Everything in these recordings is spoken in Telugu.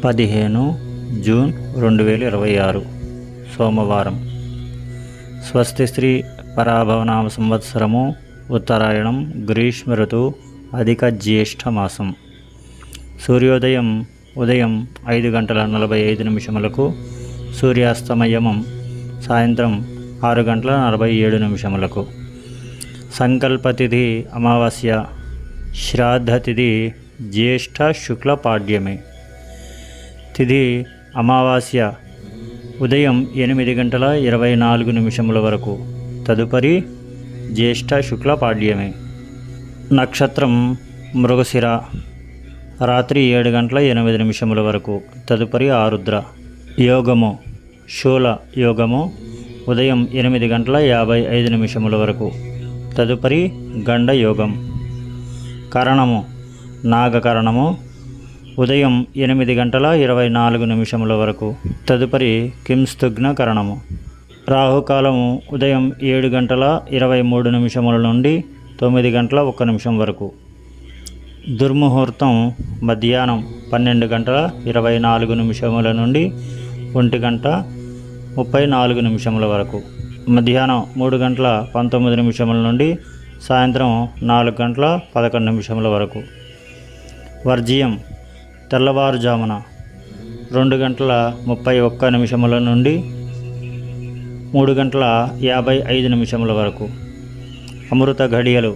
15 జూన్ 2026 సోమవారం. స్వస్తి శ్రీ పరాభవనామ సంవత్సరము ఉత్తరాయణం గ్రీష్మ ఋతువు అధిక జ్యేష్ఠ మాసం. సూర్యోదయం ఉదయం 5:45 సూర్యాస్తమయమం సాయంత్రం 6:47. సంకల్పతిథి అమావాస్య, శ్రాద్ధతిథి జ్యేష్ఠ శుక్ల పాడ్యమి. తిథి అమావాస్య ఉదయం 8:24 వరకు, తదుపరి జ్యేష్ఠ శుక్ల పాడ్యమి. నక్షత్రం మృగశిర, రాత్రి 7:08 వరకు, తదుపరి ఆరుద్ర. యోగము శూల యోగము ఉదయం 8:55 వరకు, తదుపరి గండ యోగం. కరణము నాగకరణము ఉదయం 8:24 వరకు, తదుపరి కింస్తుగ్న కరణము. రాహుకాలము ఉదయం 7:23 నుండి 9:01 వరకు. దుర్ముహూర్తం మధ్యాహ్నం 12:24 నుండి 1:34 వరకు. మధ్యాహ్నం 3:19 నుండి సాయంత్రం 4:11 వరకు. వర్జ్యం తెల్లవారుజామున 2:31 నుండి 3:55 వరకు. అమృత ఘడియలు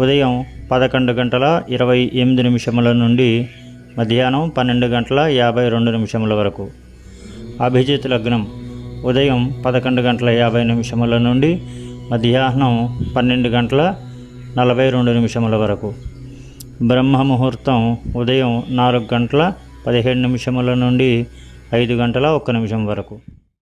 ఉదయం 11:28 నుండి మధ్యాహ్నం 12:52 వరకు. అభిజిత్ లగ్నం ఉదయం 11:50 నుండి మధ్యాహ్నం 12:42 వరకు. బ్రహ్మ ముహూర్తం ఉదయం 4:15 నుండి 5:01 వరకు.